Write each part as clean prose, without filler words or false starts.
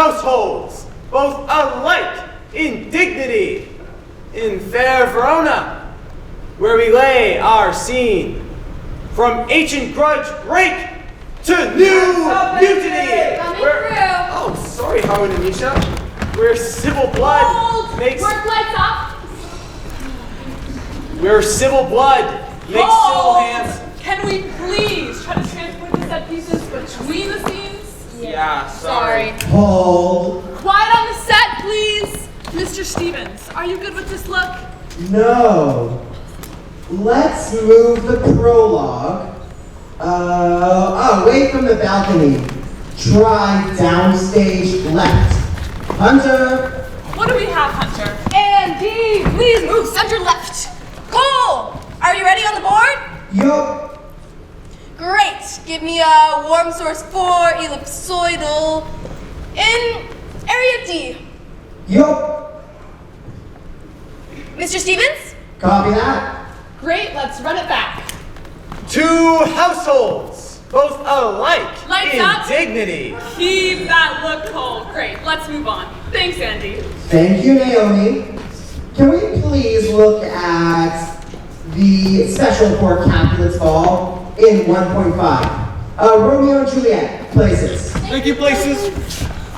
households, both alike in dignity, in fair Verona, where we lay our scene. From ancient grudge break to new mutiny. Oh, sorry, Howard and Misha. Where civil blood makes... Work lights up. Where civil blood makes civil hands... Can we please try to transport the set pieces between the scenes? Yeah, sorry. Hold. Quiet on the set, please. Mr. Stevens, are you good with this look? No. Let's move the prologue away from the balcony. Try downstage left. Hunter. What do we have, Hunter? Andy, please move center left. Cole, are you ready on the board? Yup. Great. Give me a warm source 4 ellipsoidal in area D. Yup. Mr. Stevens? Copy that. Great, let's run it back. Two households, both alike Lights in up. dignity. Keep that look, Cole. Great, let's move on. Thanks, Andy. Thank you, Naomi. Can we please look at the special for Capulet's Ball in 1.5? Romeo and Juliet, places. Thank you, places.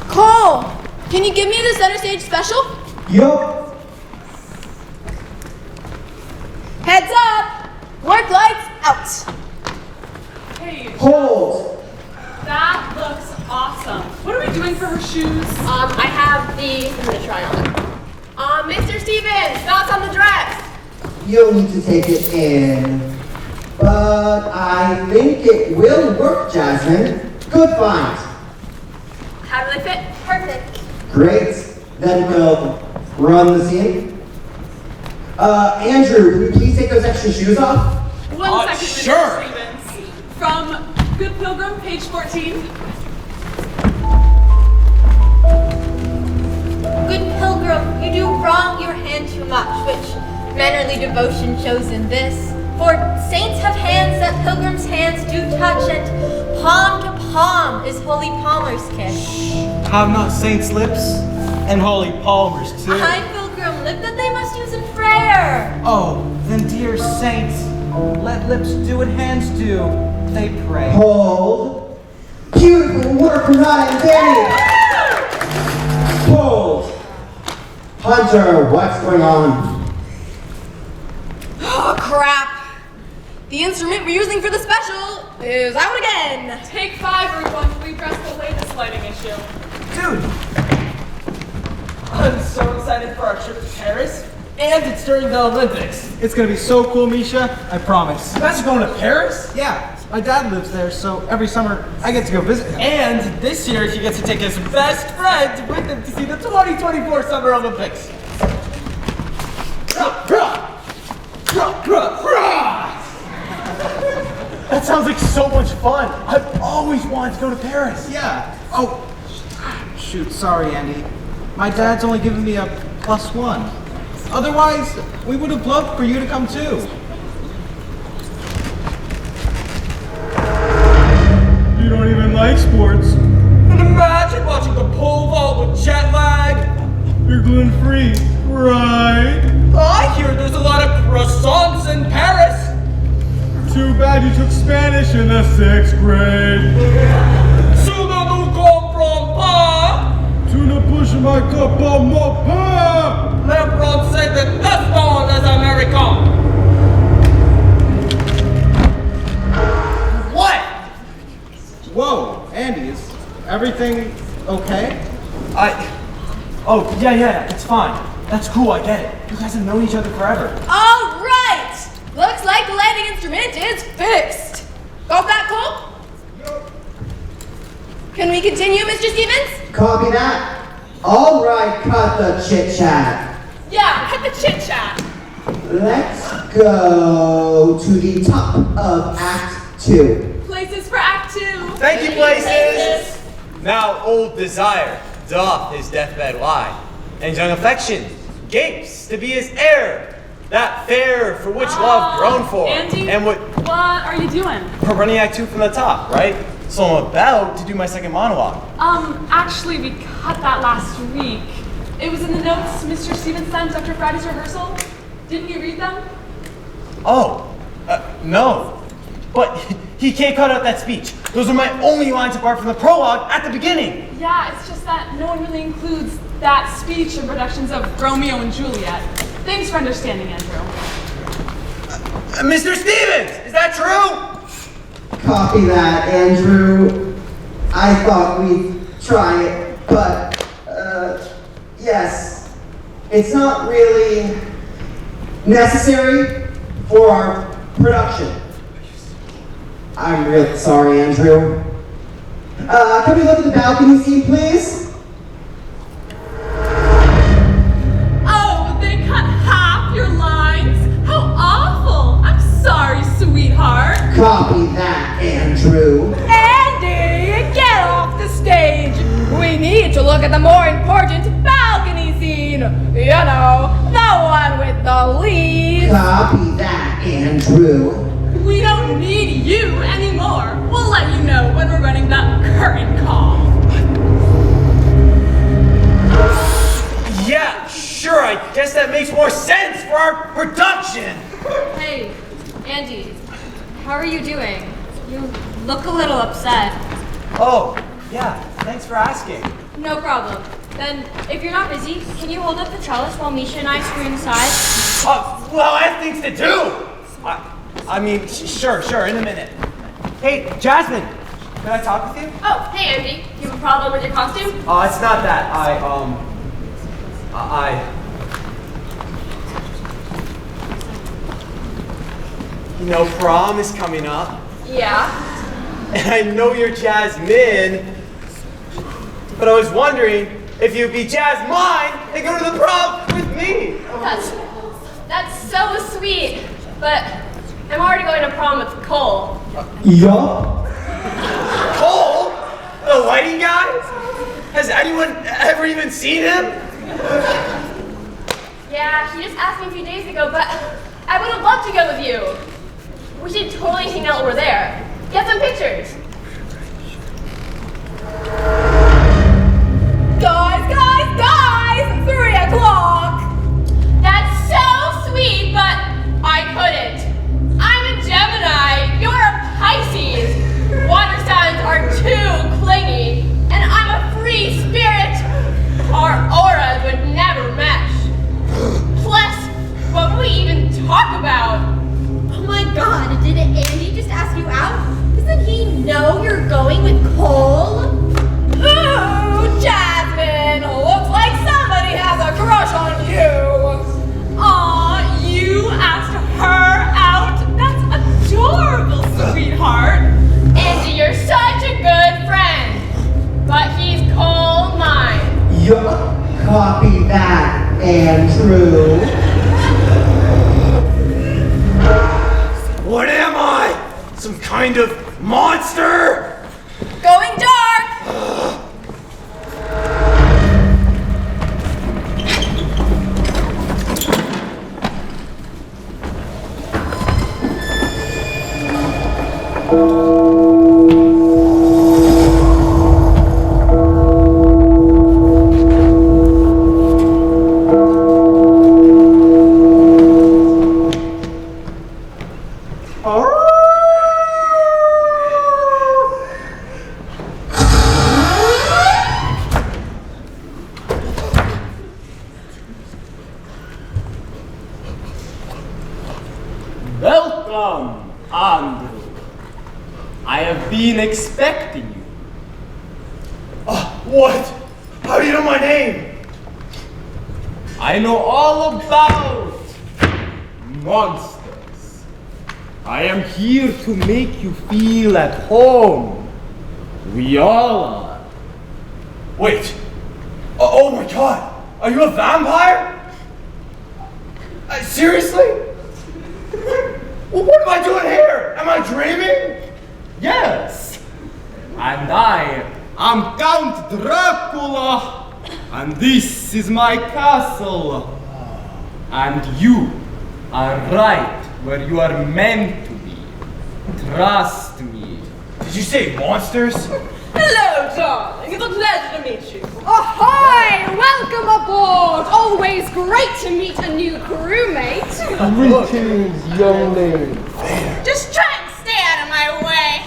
Cole, can you give me the center stage special? Yup. Heads up. Work lights out. Hey, Hold. that looks awesome. What are we doing for her shoes? I have these. I'm gonna try on. Mr. Stevens, thoughts on the dress? You'll need to take it in. But I think it will work, Jasmine. Good find. How do they fit? Perfect. Great. Then we'll run the scene. Andrew, can you please take those extra shoes off? One second, sure. Mr. Stevens. From Good Pilgrim, page 14. Good pilgrim, you do wrong your hand too much, which mannerly devotion shows in this. For saints have hands that pilgrims' hands do touch, and palm to palm is holy Palmer's kiss. Have not saints' lips and holy palmers too? I pilgrim lip that they must use in prayer. Oh, then dear saints, let lips do what hands do. They pray. Hold. Beautiful work, Renata and Danny. Hold. Hunter, what's going on? Oh, crap. The instrument we're using for the special is out again. Take 5, everyone, to redress the latest lighting issue. Dude, I'm so excited for our trip to Paris. And it's during the Olympics. It's gonna be so cool, Misha. I promise. You guys are going to Paris? Yeah, my dad lives there, so every summer I get to go visit him. And this year he gets to take his best friend with him to see the 2024 Summer Olympics. That sounds like so much fun. I've always wanted to go to Paris. Yeah. Oh, shoot, sorry, Andy. My dad's only given me a +1. Otherwise, we would have loved for you to come too. You don't even like sports. And imagine watching the pole vault with jet lag. You're gluten-free, right? I hear there's a lot of croissants in Paris. Too bad you took Spanish in the 6th grade. Cela nous comprend pas. Tu ne pushes my cup on my pain. Les Français détestent les Américains. What? Whoa, Andy, is everything okay? Oh, yeah, it's fine. That's cool, I get it. You guys have known each other forever. All right. Looks like the landing instrument is fixed. Got that, Cole? Can we continue, Mr. Stevens? Copy that. All right, cut the chit-chat. Yeah, cut the chit-chat. Let's go to the top of Act 2. Places for Act 2. Thank you, places. Now old desire doth his deathbed lie, and young affection gapes to be his heir. That fair for which love grown for. Andy, and what are you doing? we're running Act 2 from the top, right? So I'm about to do my second monologue. Actually, we cut that last week. It was in the notes Mr. Stevens sent after Friday's rehearsal. Didn't you read them? Oh, no. But he can't cut out that speech. Those are my only lines apart from the prologue at the beginning. Yeah, it's just that no one really includes that speech in productions of Romeo and Juliet. Thanks for understanding, Andrew. Mr. Stevens, is that true? Copy that, Andrew. I thought we'd try it, but, yes. It's not really necessary for our production. I'm really sorry, Andrew. Can we look at the balcony scene, please? Oh, they cut half your lines? How awful! I'm sorry, sweetheart. Copy that, Andrew. Andy, get off the stage. We need to look at the more important balcony scene. You know, the one with the leaves. Copy that, Andrew. We don't need you anymore. We'll let you know when we're running that curtain call. Yeah, sure, I guess that makes more sense for our production. Hey, Andy, how are you doing? You look a little upset. Oh, yeah, thanks for asking. No problem. Then, if you're not busy, can you hold up the trellis while Misha and I screw inside? Well, I have things to do. I mean, sure, in a minute. Hey, Jasmine, can I talk with you? Oh, hey Andy. You have a problem with your costume? It's not that. You know, prom is coming up. Yeah. And I know you're Jasmine, but I was wondering if you'd be Jasmine and go to the prom with me. That's so sweet. But I'm already going to prom with Cole. Yup. Cole? The lighting guy? Has anyone ever even seen him? Yeah, he just asked me a few days ago, but I would have loved to go with you. We should totally hang out while we're there. Get some pictures. Guys! 3 o'clock! That's so sweet, but I couldn't. I'm a Gemini. You're a Pisces. Water signs are too clingy, and I'm a free spirit. Our auras would never mesh. Plus, what would we even talk about? Oh my god, did Andy just ask you out? Doesn't he know you're going with Cole? Ooh, Jasmine! Looks like somebody has a crush on you! Aw, you asked her out? That's adorable, sweetheart. Andy, you're such a good friend. But he's Cole mine. Yup. Copy that, Andrew. What am I? Some kind of monster? Going dark! Welcome, Andrew. I have been expecting you. What? How do you know my name? I know all about monsters. I am here to make you feel at home. We all are. Wait. Oh my god. Are you a vampire? Seriously? What am I doing here? Am I dreaming? Yes. And I am Count Dracula. And this is my castle. And you are right where you are meant to be. Trust me. Did you say monsters? Hello, darling. It's a pleasure to meet you. Ahoy! Welcome aboard. Always great to meet a new crewmate. Greetings, young lady. Just try and stay out of my way.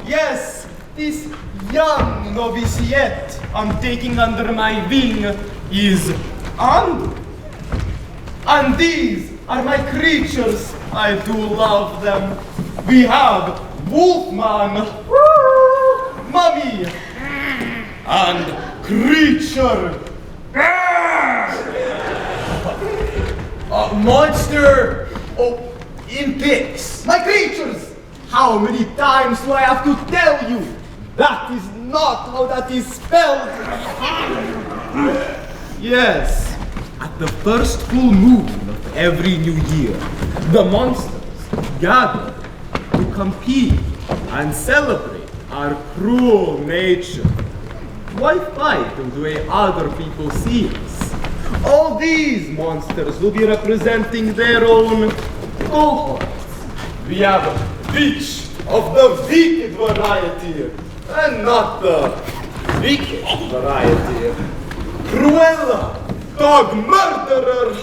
Yes, this young novitiate I'm taking under my wing is Andu. And these are my creatures. I do love them. We have Wolfman, Mummy, and Creature. Monster! Oh, Impix! My creatures! How many times do I have to tell you? That is not how that is spelled. Yes, at the first full moon of every new year, the monsters gather to compete and celebrate our cruel nature. Why fight the way other people see us? All these monsters will be representing their own cohorts. We have a witch of the wicked variety, and not the wicked variety. Cruella, dog murderer,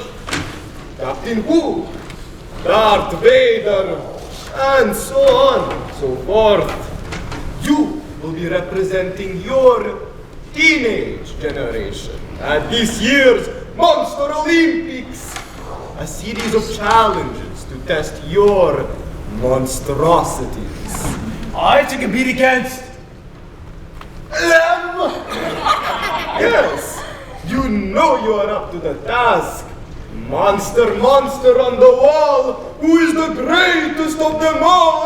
Captain Who, Darth Vader, and so on and so forth. You will be representing your teenage generation at this year's Monster Olympics, a series of challenges to test your monstrosities. I to compete against Them! Yes, you know you are up to the task. Monster on the wall, who is the greatest of them all?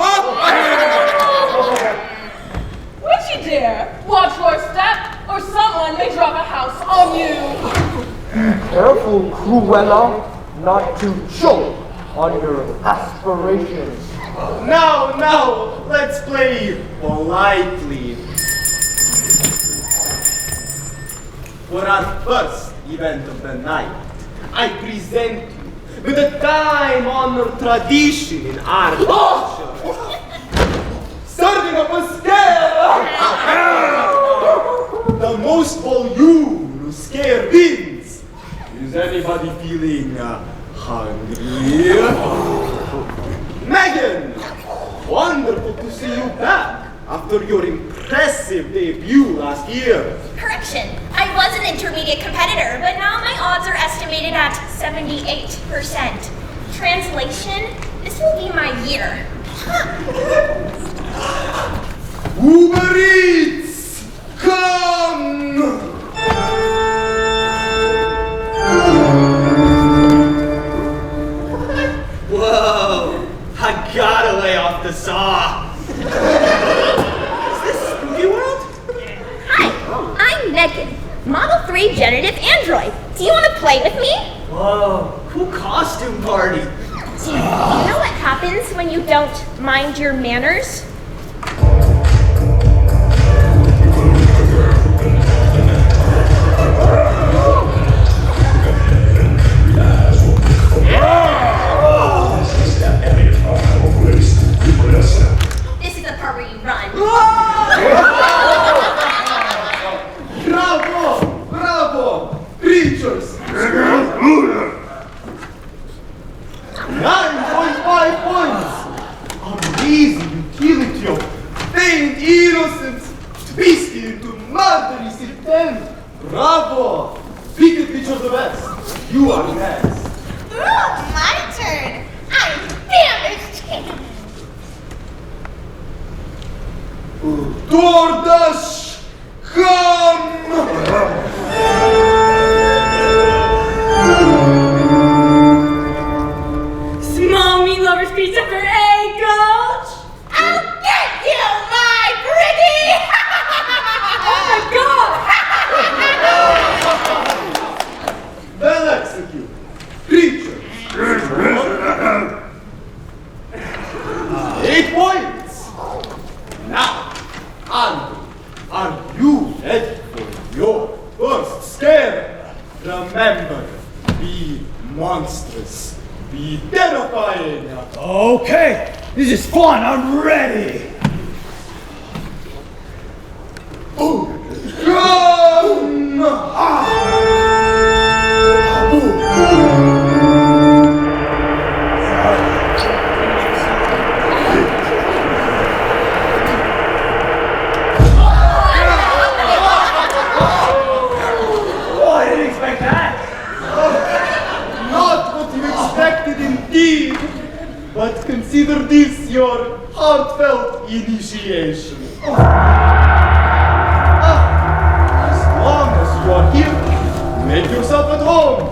Witchy dear, watch your step, or someone may drop a house on you. Careful, Cruella, not to choke on your aspirations. Now, let's play politely. For our first event of the night, I present you with a time-honored tradition in our culture. Serving up a scare! The most volume scare wins. Is anybody feeling hungry? Megan! Wonderful to see you back after your impressive debut last year. Correction, I was an intermediate competitor, but now my odds are estimated at 78%. Translation, this will be my year. Uber Eats! Come! Whoa! I gotta lay off the saw! Is this Spooky World? Hi, I'm Megan, Model 3 generative android. Do you want to play with me? Whoa, cool costume party! Do you know what happens when you don't mind your manners? This is the part where you run. Bravo! Creatures! 9.5 points! Amazing utility of feigned innocence, twisted into murderous intent! Bravo! Wicked creature the best! You are next! Ooh, my turn. I'm damaged. DoorDash! Come! Small meat lovers pizza for a coach. I'll get you, my pretty. Oh my god! Well execute! Creatures! 8 points! Now, Andy, are you ready for your first scare? Remember, be monstrous, be terrifying. Okay, this is fun, I'm ready! consider this your heartfelt initiation. As long as you are here, make yourself at home.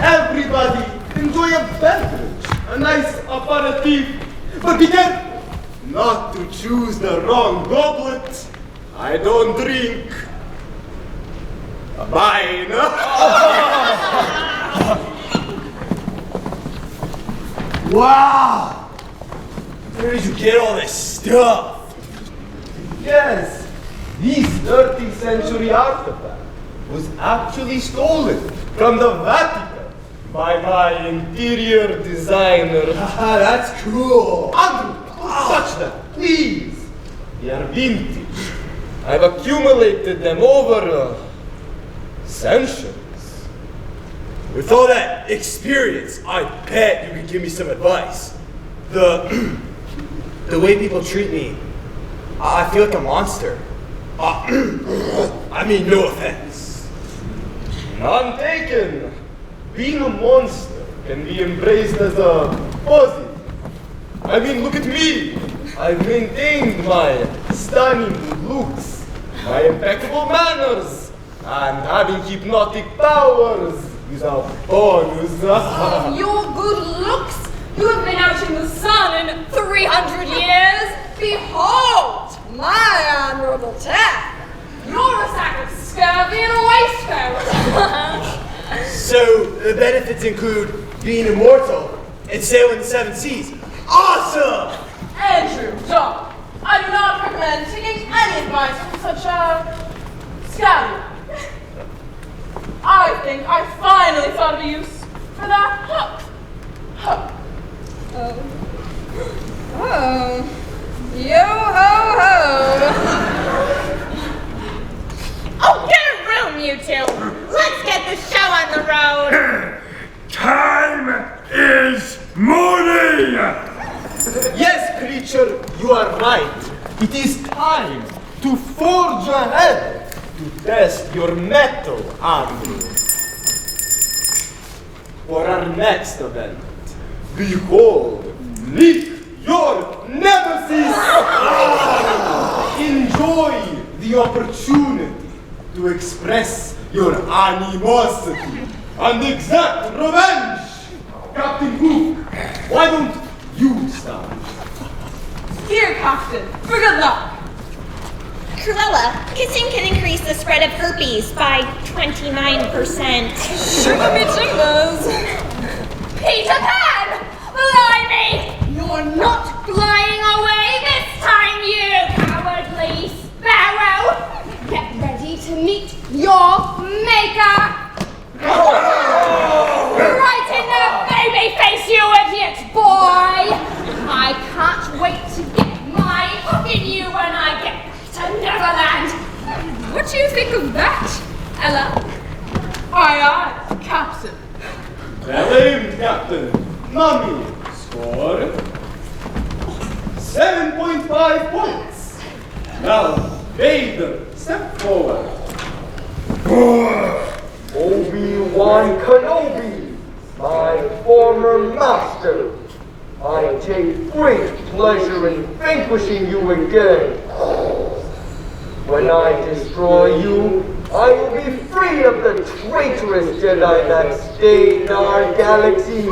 Everybody, enjoy a beverage, a nice aperitif. But be careful not to choose the wrong goblet. I don't drink wine. Wow! Where did you get all this stuff? Yes, this 13th century artifact was actually stolen from the Vatican by my interior designer. Ah, that's cool. Andrew, don't touch them, please. They are vintage. I've accumulated them over centuries. With all that experience, I bet you could give me some advice. The way people treat me, I feel like a monster. I mean, no offense. None taken. Being a monster can be embraced as a positive. I mean, look at me. I've maintained my stunning looks, my impeccable manners, and having hypnotic powers without bonus. Your good looks? You have been out in the sun in 300 years. Behold, my admirable tech. You're a sack of scurvy and a waistcoat. So, the benefits include being immortal and sailing the 7 seas. Awesome! Andrew, Doc, I do not recommend taking any advice from such a scabby. I think I finally thought of a use for that hook. Hook. Oh. Yo-ho-ho. Oh, get a room, you two. Let's get the show on the road. Time is money! Yes, creature, you are right. It is time to forge ahead to test your mettle, Andrew. For our next event, behold, meet your nemesis! Enjoy the opportunity to express your animosity and exact revenge. Captain Hook, why don't you start? Here, Captain, for good luck. Cruella, kissing can increase the spread of herpes by 29%. Chimba-me-chimbas. Peter Pan! Blimey! You're not flying away this time, you cowardly sparrow! Get ready to meet your maker! Right in the baby face, you idiot boy! I can't wait to get my hook in you when I get to Neverland! What do you think of that, Ella? Aye, Captain. Well aimed, Captain. Mummy, score 7.5 points. Now, Vader, step forward. Obi-Wan Kenobi, my former master. I take great pleasure in vanquishing you again. When I destroy you, I will be free of the traitorous Jedi that stay in our galaxy.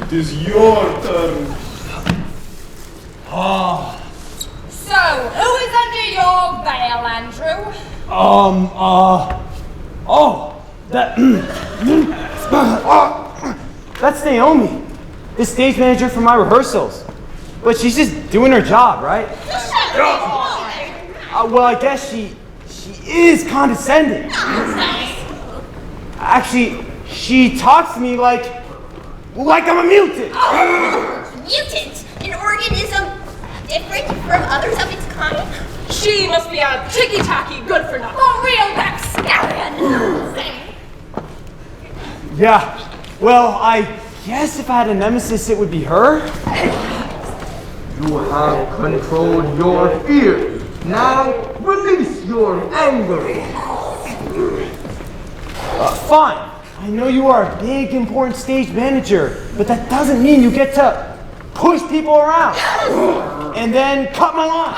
It is your turn. So, who is under your veil, Andrew? That's Naomi, the stage manager for my rehearsals. But she's just doing her job, right? Well, I guess she is condescending. Actually, she talks to me like I'm a mutant. Mutant? An organism different from others of its kind? She must be a ticky-tacky good-for-nothing. A real rapscallion! Yeah, well, I guess if I had a nemesis, it would be her. You have controlled your fear. Now release your anger. Fine. I know you are a big, important stage manager, but that doesn't mean you get to push people around and then cut my line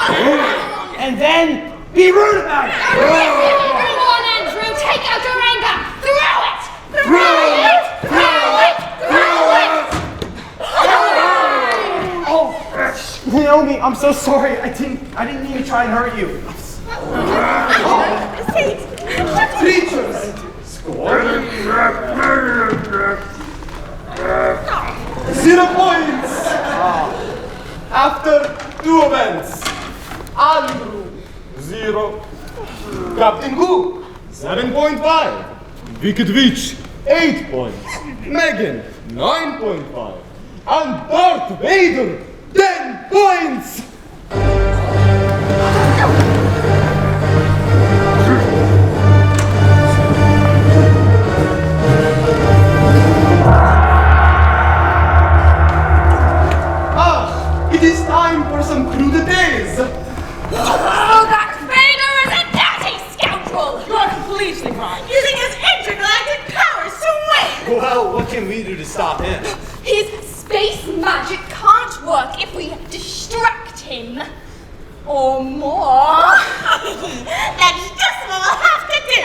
and then be rude about it. Go on, Andrew, take out your anger. Throw it! Oh, Naomi, I'm so sorry. I didn't mean to try and hurt you. Creatures! 0 points! After 2 events. Andrew, 0. Captain Who, 7.5. Wicked Witch, 8 points. Megan, 9.5. And Darth Vader, 10 points! It is time for some crudités. Oh, that Vader is a dirty scoundrel! You're completely right. Using his intergalactic powers to win! Well, what can we do to stop him? His space magic can't work if we distract him. Or more. That's just what we'll have to do.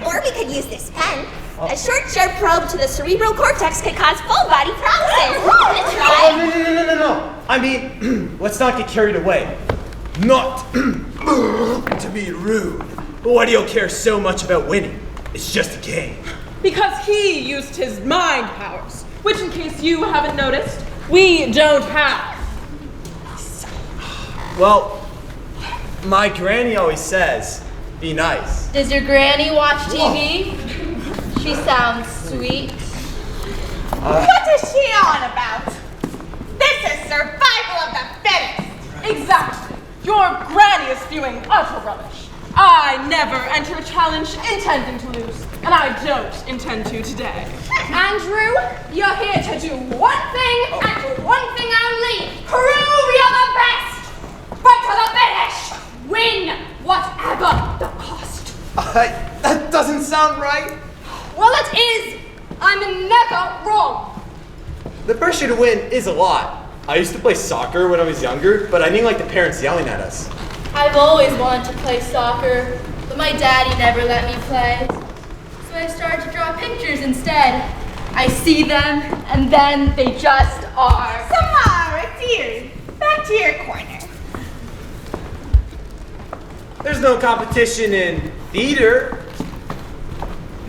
Or we could use this pen. A short, sharp probe to the cerebral cortex could cause full-body paralysis. Wanna try? No. I mean, let's not get carried away. Not to be rude, but why do you care so much about winning? It's just a game. Because he used his mind powers, which, in case you haven't noticed, we don't have. Well, my granny always says, be nice. Does your granny watch TV? She sounds sweet. What is she on about? This is survival of the fittest! Exactly. Your granny is spewing utter rubbish. I never enter a challenge intending to lose, and I don't intend to today. Andrew, you're here to do one thing and one thing only. Prove you're the best! Fight to the finish! Win, whatever the cost. That doesn't sound right. Well, it is. I'm never wrong. The pressure to win is a lot. I used to play soccer when I was younger, but I didn't like the parents yelling at us. I've always wanted to play soccer, but my daddy never let me play. So I started to draw pictures instead. I see them, and then they just are. Samara, dear, back to your corner. There's no competition in theater.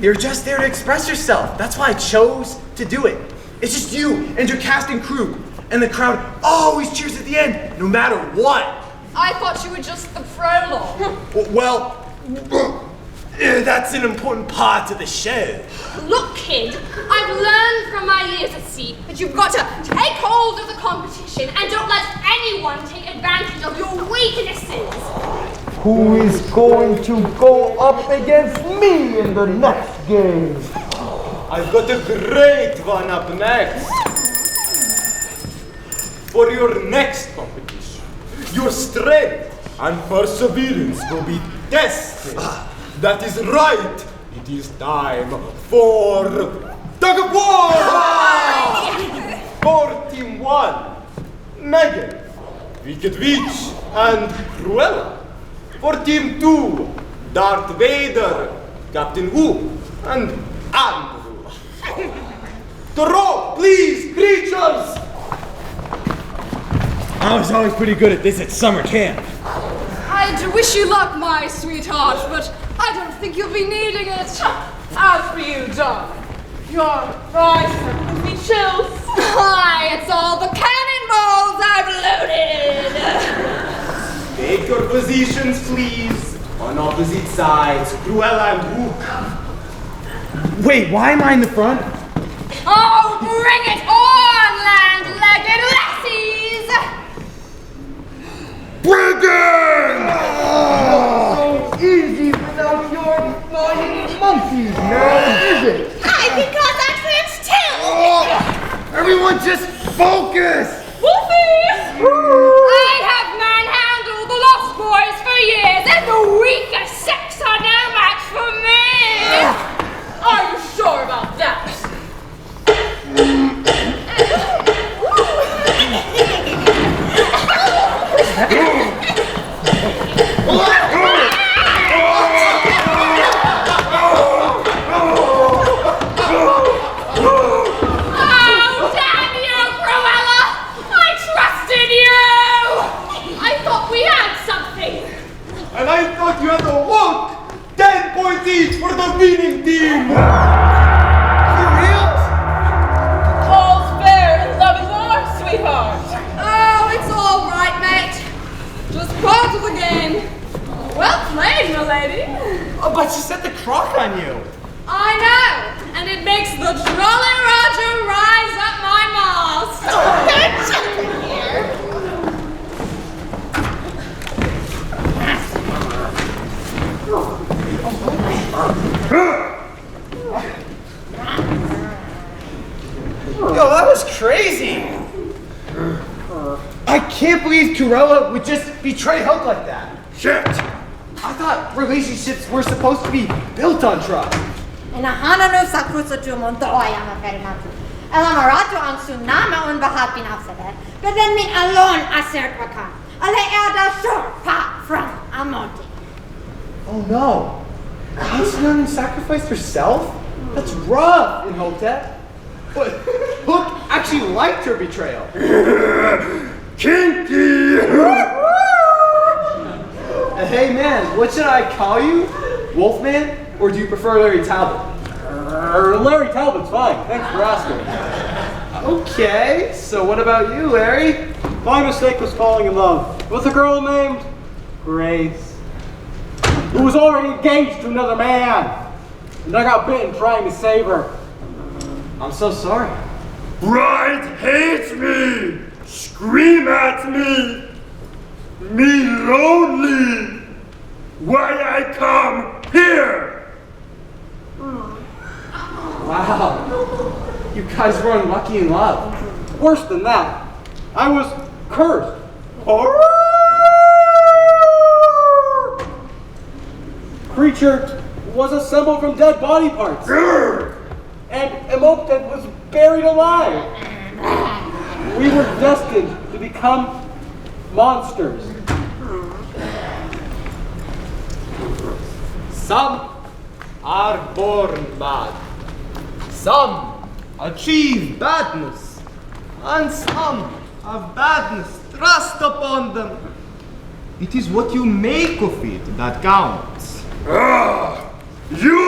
You're just there to express yourself. That's why I chose to do it. It's just you and your cast and crew. And the crowd always cheers at the end, no matter what. I thought you were just the prologue. Well, that's an important part of the show. Look, kid, I've learned from my years at sea that you've got to take hold of the competition and don't let anyone take advantage of your weaknesses. Who is going to go up against me in the next game? I've got a great one up next. For your next competition, your strength and perseverance will be tested. That is right. It is time for tug of war! For Team 1, Megan, Wicked Witch, and Cruella. For Team 2, Darth Vader, Captain Who, and Andrew. Throw, please, creatures! I was always pretty good at this at summer camp. I'd wish you luck, my sweetheart, but I don't think you'll be needing it. As for you, darling, your eyes give me chills. Why, it's all the cannonballs I've loaded. Take your positions, please. On opposite sides, Cruella and Hook. Wait, why am I in the front? Oh, bring it on, land-legged lassies! Bring it! So easy without your flying monkeys, now, is it? Because I tricks too! Everyone just focus! Wolfie! I have manhandled the Lost Boys for years, and the weaker sex are no match for me! Are you sure about that? Oh, damn you, Cruella! I trusted you! I thought we had something. And I thought you had to vote 10 points each for the winning team. For real? All's fair in love and war, sweetheart. Oh, it's all right, mate. Just part of the game. Well played, milady. Oh, but she set the crock on you. I know, and it makes the Jolly Roger rise up my mast. They're children here. Yo, that was crazy. I can't believe Cruella would just betray Hulk like that. Shit! I thought relationships were supposed to be built on trust. Inahananu sa krusa tumuntoy ang aferimatu. Elamarato ang tsunami unbahat pinapsadet, but then min alone asert wakan. Ale ada short pa from Amonti. Oh no. Constantine sacrificed herself? That's rough in Hotep. But Hook actually liked her betrayal. Kinky! Hey man, what should I call you? Wolfman? Or do you prefer Larry Talbot? Larry Talbot's fine. Thanks for asking. Okay, so what about you, Larry? My mistake was falling in love with a girl named Grace, who was already engaged to another man. And I got bitten trying to save her. I'm so sorry. Bride hates me! Scream at me! Me lonely! Why I come here? Wow. You guys were unlucky in love. Worse than that, I was cursed. Creature was assembled from dead body parts. And Imhotep was buried alive. We were destined to become monsters. Some are born bad. Some achieve badness. And some have badness thrust upon them. It is what you make of it that counts. You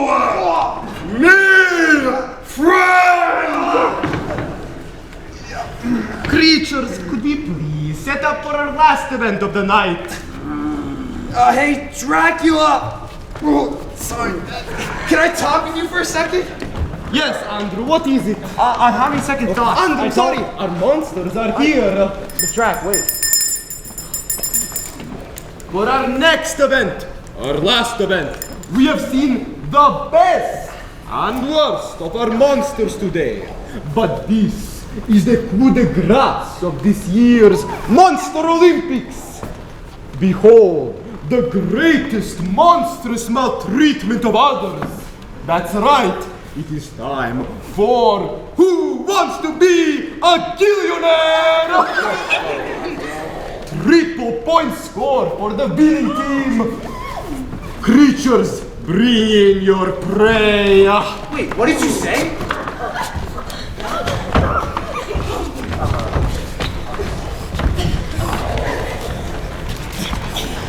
are me, friend! Creatures, could we please set up for our last event of the night? Hey, Dracula! Oh, sorry. Can I talk with you for a second? Yes, Andrew, what is it? I'm having second thoughts. Andrew, sorry. Our monsters are here. The track, wait. For our next event, our last event, we have seen the best and worst of our monsters today. But this is the coup de grace of this year's Monster Olympics. Behold, the greatest monstrous maltreatment of others. That's right, it is time for Who Wants to Be a Gillionaire? Triple point score for the winning team. Creatures, bring in your prey. Wait, what did you say?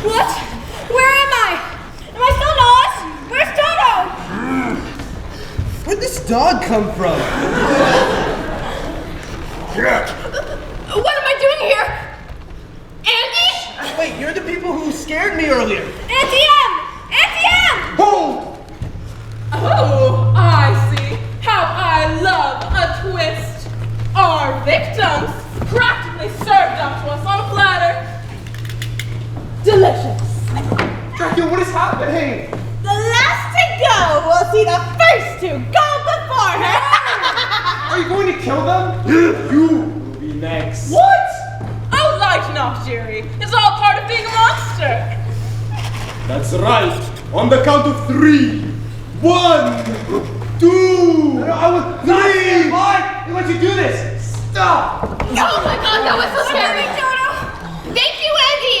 What? Where am I? Am I still lost? Where's Toto? Where'd this dog come from? What am I doing here? Andy? Wait, you're the people who scared me earlier. Auntie M! Auntie M! Hold! Oh, delicious. Dracula, what is happening? The last to go will see the first to go before her. Are you going to kill them? You will be next. What? Oh, lighten up, Jerry. It's all part of being a monster. That's right. On the count of 3. 1, 2, I was 3. Why? Why would you do this? Stop! Oh my god, that was so scary, Jono! Thank you, Andy!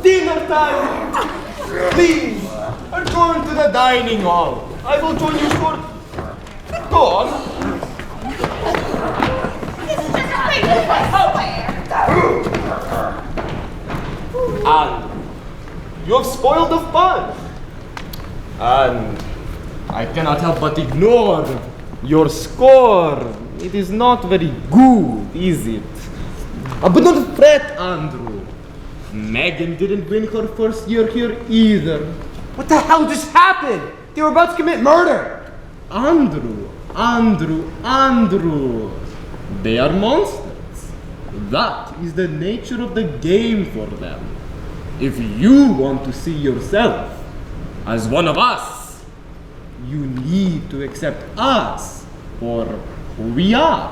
Dinner time! Please, return to the dining hall. I will join you shortly. Go on. And you have spoiled the fun. And I cannot help but ignore your score. It is not very good, is it? But don't fret, Andrew. Megan didn't win her first year here either. What the hell just happened? They were about to commit murder. Andrew. They are monsters. That is the nature of the game for them. If you want to see yourself as one of us, you need to accept us for who we are.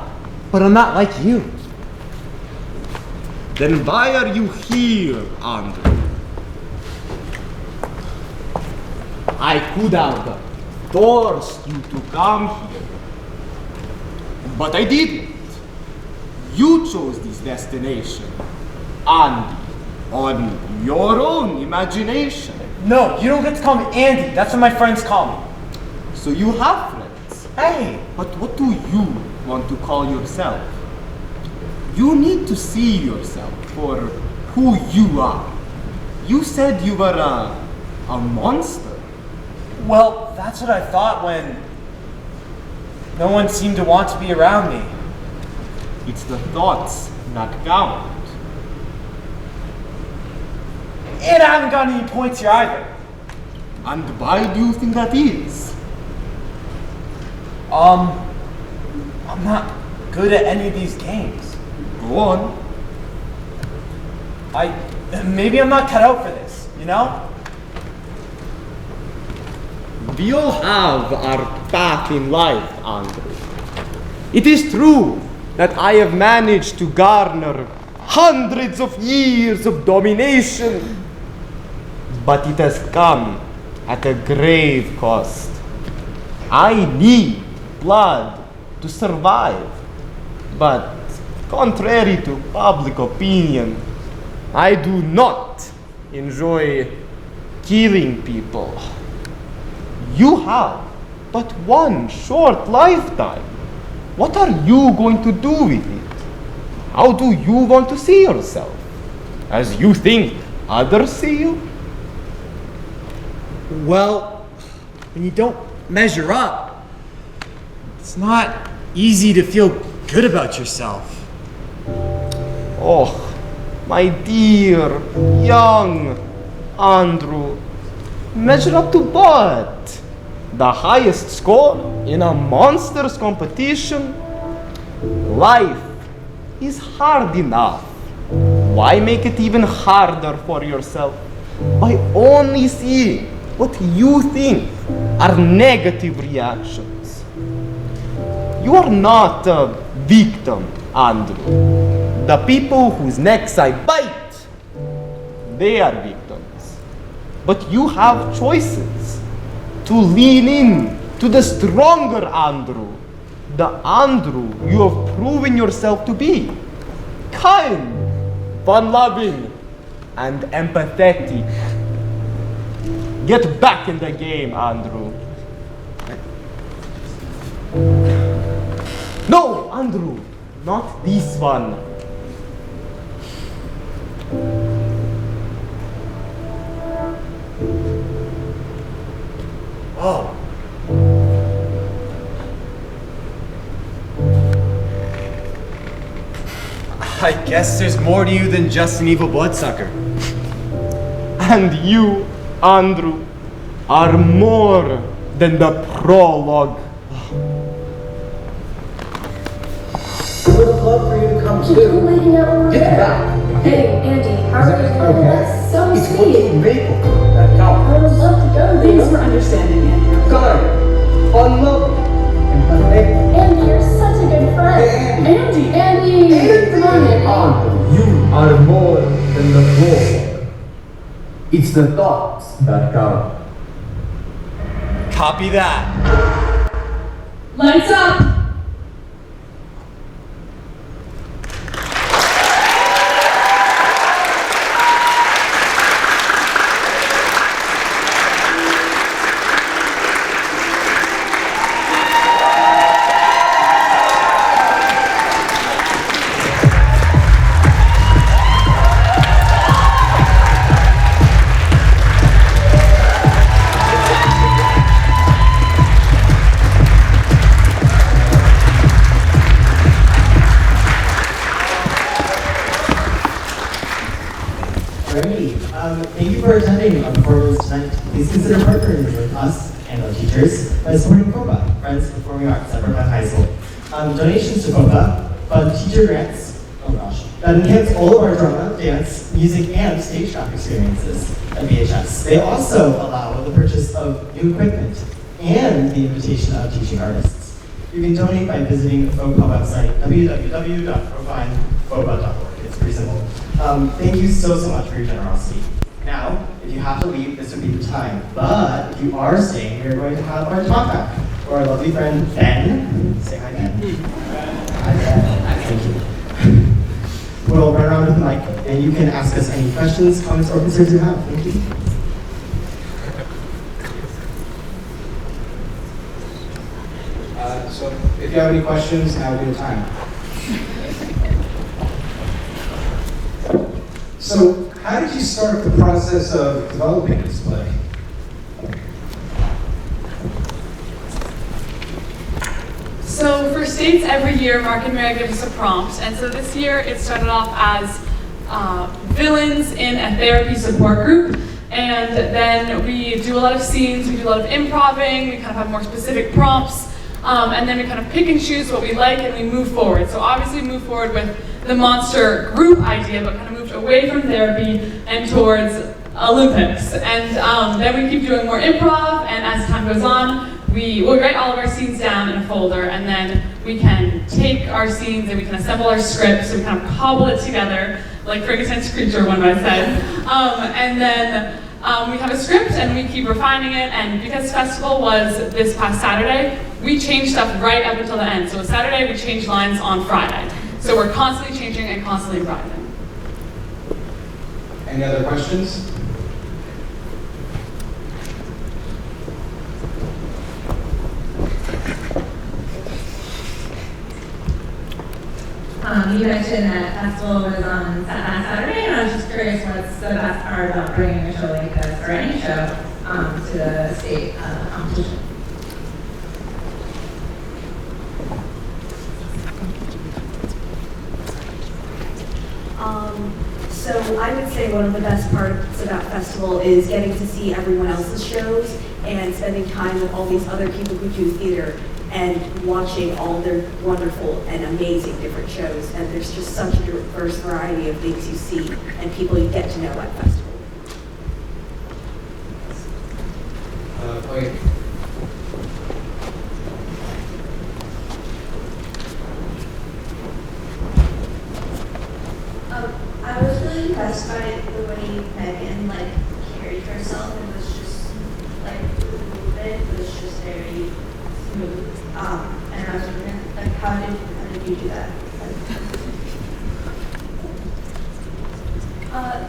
But I'm not like you. Then why are you here, Andrew? I could have forced you to come here, but I didn't. You chose this destination, and on your own imagination. No, you don't get to call me Andy. That's what my friends call me. So you have friends. Hey! But what do you want to call yourself? You need to see yourself for who you are. You said you were a monster. Well, that's what I thought when no one seemed to want to be around me. It's the thoughts that count. And I haven't gotten any points here either. And why do you think that is? I'm not good at any of these games. Go on. Maybe I'm not cut out for this, you know? We all have our path in life, Andrew. It is true that I have managed to garner hundreds of years of domination, but it has come at a grave cost. I need blood to survive, but contrary to public opinion, I do not enjoy killing people. You have but one short lifetime. What are you going to do with it? How do you want to see yourself? As you think others see you? Well, when you don't measure up, it's not easy to feel good about yourself. Oh, my dear, young Andrew, measure up to what? The highest score in a monsters competition? Life is hard enough. Why make it even harder for yourself by only seeing what you think are negative reactions? You are not a victim, Andrew. The people whose necks I bite, they are victims. But you have choices to lean in to the stronger Andrew, the Andrew you have proven yourself to be. Kind, fun-loving, and empathetic. Get back in the game, Andrew. No, Andrew, not this one. Oh. I guess there's more to you than just an evil bloodsucker. And you Andrew are more than the prologue. We would have loved for you to come too. Get back. Hey, Andy, how are you doing? That's so It's sweet. looking maple. That counts. I would love to go. Thanks for understanding, Andrew. Kind, unlovely, empathetic. Andy, you're such a good friend. Hey, Andy, come on, Andy. You are more than the prologue. It's the thoughts that count. Copy that. Lights up! Thank you for attending our performance tonight. Please consider partnering with us and our teachers by supporting FOPA, Friends of Performing Arts at Brooklyn High School. Donations to FOPA fund teacher grants, that enhance all of our drama, dance, music, and stagecraft experiences at VHS. They also allow the purchase of new equipment and the invitation of teaching artists. You can donate by visiting the FOPA website, www.profinefopa.org. It's pretty simple. Thank you so much for your generosity. Now, if you have to leave, this would be the time. But if you are staying, we're going to have our talk back. Or our lovely friend, Ben. Say hi, Ben. Hi, Ben. Thank you. We'll run around with the mic, and you can ask us any questions, comments, or concerns you have. Thank you. So, if you have any questions, now would be the time. So, how did you start the process of developing this play? So for States, every year, Mark and Mary give us a prompt. And so this year, it started off as villains in a therapy support group. And then we do a lot of scenes, we do a lot of improving, we kind of have more specific prompts. And then we kind of pick and choose what we like and we move forward. So obviously move forward with the monster group idea, but kind of moved away from therapy and towards Olympics. And then we keep doing more improv, and as time goes on, we write all of our scenes down in a folder, and then we can take our scenes and we can assemble our scripts, so we kind of cobble it together, like Frankenstein's creature, one might say. And then we have a script and we keep refining it, and because festival was this past Saturday, we changed stuff right up until the end. So Saturday we changed lines on Friday. So we're constantly changing and constantly improvising. Any other questions? You mentioned that festival was on last Saturday, and I was just curious what's the best part about bringing a show like this, or any show, to the state competition? So I would say one of the best parts about festival is getting to see everyone else's shows and spending time with all these other people who do theater and watching all their wonderful and amazing different shows. And there's just such a diverse variety of things you see and people you get to know at festival. Wait. I was really impressed by the way Megan carried herself and was just the movement was just very smooth. And I was wondering how did you do that?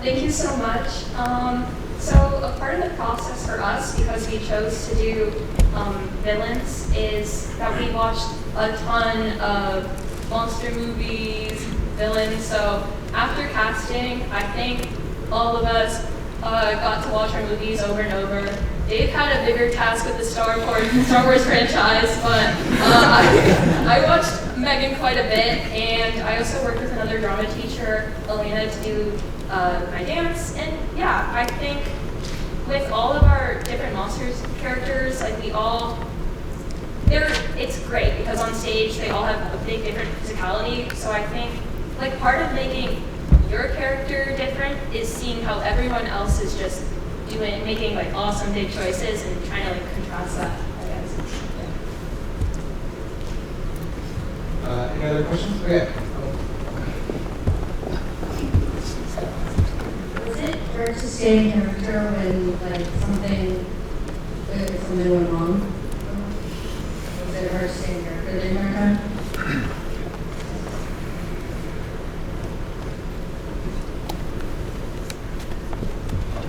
Thank you so much. So a part of the process for us, because we chose to do villains, is that we watched a ton of monster movies, villains. So after casting, I think all of us got to watch our movies over and over. Dave had a bigger task with the Star Wars franchise, but I watched Megan quite a bit, and I also worked with another drama teacher, Elena, to do my dance. And yeah, I think with all of our different monsters characters, like it's great because on stage they all have a big different physicality. So I think like part of making your character different is seeing how everyone else is just making like awesome big choices and trying to like contrast that, I guess. Yeah. Any other questions? Okay. Was it hard to stay in character when like something went wrong? Was it hard to stay in character the entire time?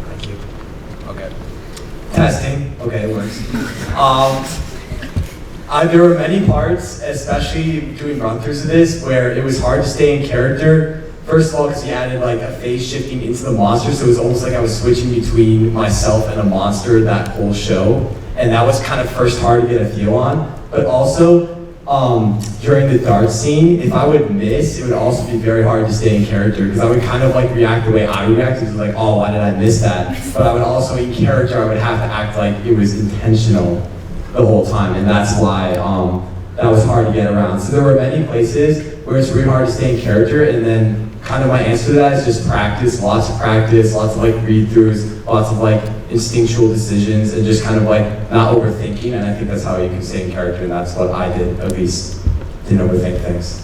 Thank you. Okay. Testing. Okay, it works. There were many parts, especially doing run-throughs of this, where it was hard to stay in character. First of all, because we added like a phase shifting into the monster, so it was almost like I was switching between myself and a monster that whole show, and that was kind of first hard to get a feel on. But also, during the dart scene, if I would miss, it would also be very hard to stay in character, because I would kind of like react the way I react, because it was like, oh, why did I miss that? But I would also, in character, I would have to act like it was intentional the whole time, and that's why that was hard to get around. So there were many places where it's really hard to stay in character, and then kind of my answer to that is just practice, lots of like read-throughs, lots of like instinctual decisions, and just kind of like not overthinking, and I think that's how you can stay in character, and that's what I did, at least, didn't overthink things.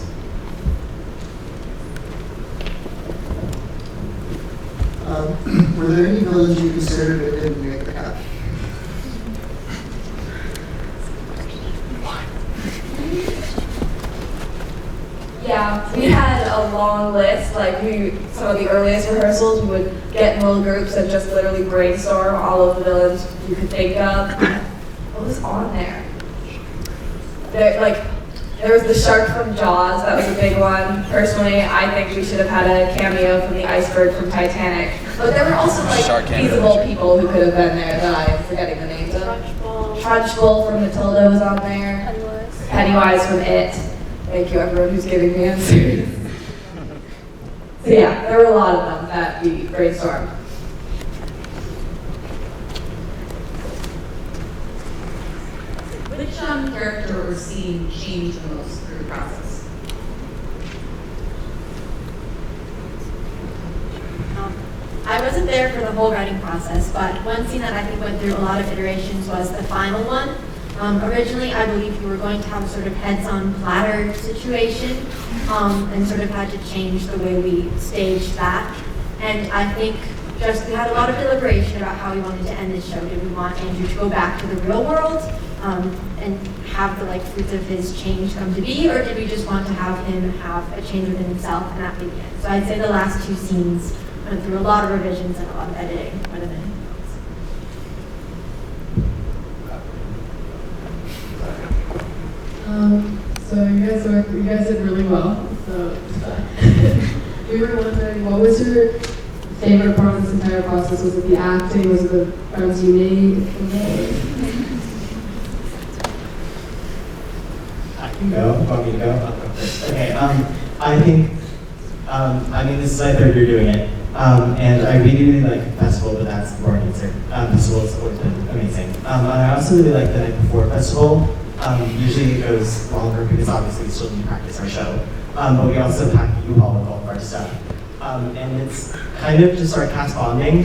Were there any villains you considered that didn't make the cut? Yeah, we had a long list. Like some of the earliest rehearsals, we would get in little groups and just literally brainstorm all of the villains you could think of. What was on there? There was the shark from Jaws. That was a big one. Personally, I think we should have had a cameo from the iceberg from Titanic. But there were also like feasible people who could have been there that I am forgetting the names of. Trunchbull from Matilda was on there. Pennywise from It. Thank you, everyone who's giving me answers. So yeah, there were a lot of them that we brainstormed. Which character or scene changed the most through the process? I wasn't there for the whole writing process, but one scene that I think went through a lot of iterations was the final one. Originally, I believe we were going to have a sort of heads-on platter situation, and sort of had to change the way we staged that. And I think we had a lot of deliberation about how we wanted to end this show. Did we want Andrew to go back to the real world and have the fruits of his change come to be, or did we just want to have him have a change within himself and that be the end? So I'd say the last two scenes went through a lot of revisions and a lot of editing more than anything else. So you guys did really well. So we were wondering, what was your favorite part of this entire process? Was it the acting? Was it the friends you made? I can go. Want me to go? I'll go first. Okay. I think. This is my third year doing it, and I really like festival, but that's the wrong answer. Festival has always been amazing. And I also really like the night before festival. Usually it goes longer because obviously we still need to practice our show. But we also pack a U-Haul with all of our stuff. And it's kind of just our cast bonding.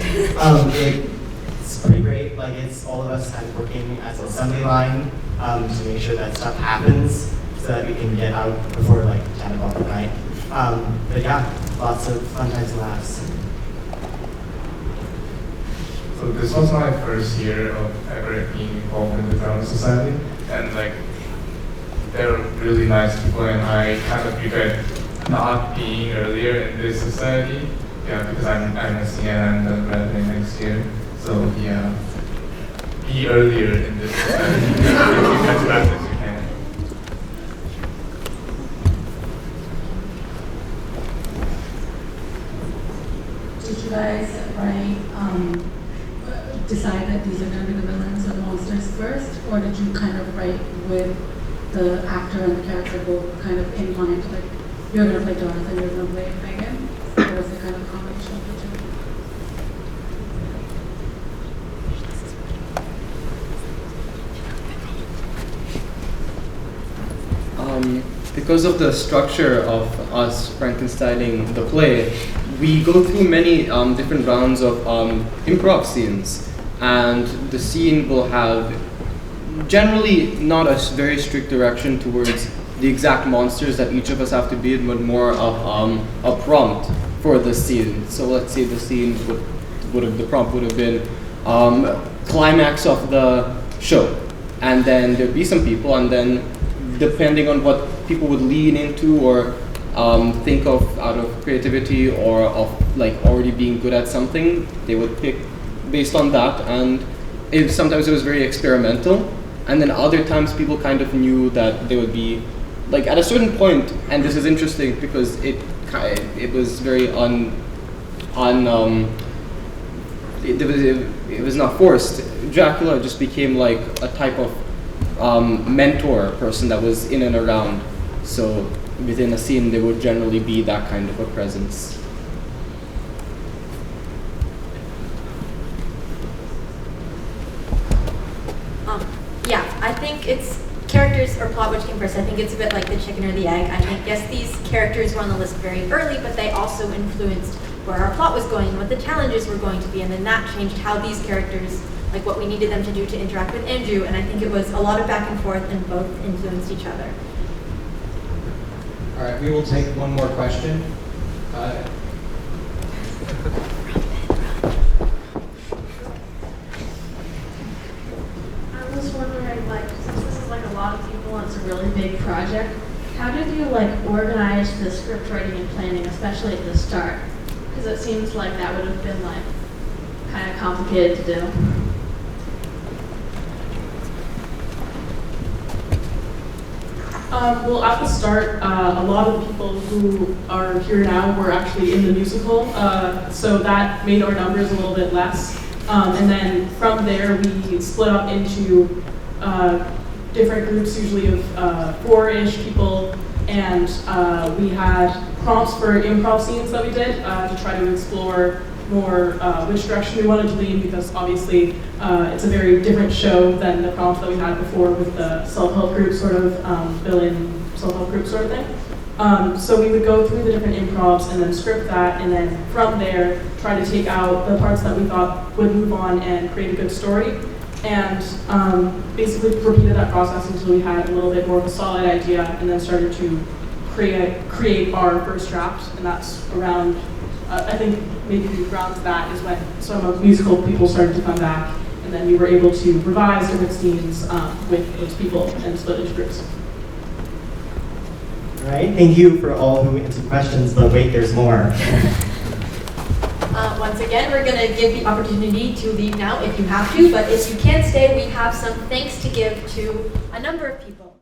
It's pretty great. It's all of us kind of working as an assembly line to make sure that stuff happens so that we can get out before 10 o'clock at night. But yeah, lots of fun times and laughs. So this was my first year of ever being involved in the drama society, and they were really nice people, and I kind of regret not being earlier in this society. Yeah, because I'm missing it and I'm graduating next year. So yeah, be earlier in this society. If you catch that as you can. Did you guys decide that these are going to be the villains or the monsters first, or did you kind of write with the actor and the character both kind of in mind, you're going to play Jonathan, you're going to play Megan, or was it kind of a combination of the two? because of the structure of us Frankensteining the play, we go through many different rounds of improv scenes, and the scene will have generally not a very strict direction towards the exact monsters that each of us have to be in, but more of a prompt for the scene. So let's say the scene the prompt would have been climax of the show, and then there'd be some people, and then depending on what people would lean into or think of out of creativity or of like already being good at something, they would pick based on that. And sometimes it was very experimental, and then other times people kind of knew that they would be like at a certain point, and this is interesting because it was very it was not forced. Dracula just became like a type of mentor person that was in and around. So within a scene, there would generally be that kind of a presence. Yeah, I think it's characters or plot which came first. I think it's a bit like the chicken or the egg. I think, yes, these characters were on the list very early, but they also influenced where our plot was going and what the challenges were going to be, and then that changed how these characters, like what we needed them to do to interact with Andrew, and I think it was a lot of back and forth, and both influenced each other. All right, we will take one more question. I was wondering, like, since this is like a lot of people and it's a really big project, how did you like organize the script writing and planning, especially at the start? Because it seems like that would have been like kind of complicated to do. Well, at the start, a lot of the people who are here now were actually in the musical, so that made our numbers a little bit less. And then from there, we split up into different groups, usually of 4-ish people, and we had prompts for improv scenes that we did to try to explore more which direction we wanted to lean, because obviously it's a very different show than the prompts that we had before with the self-help group sort of villain self-help group sort of thing. So we would go through the different improvs and then script that, and then from there try to take out the parts that we thought would move on and create a good story, and basically repeated that process until we had a little bit more of a solid idea, and then started to create our first draft. And that's around I think maybe around that is when some of musical people started to come back, and then we were able to revise different scenes with those people and split into groups. All right, thank you for all who answered questions, but wait, there's more. Once again, we're going to give the opportunity to leave now if you have to, but if you can't stay, we have some thanks to give to a number of people.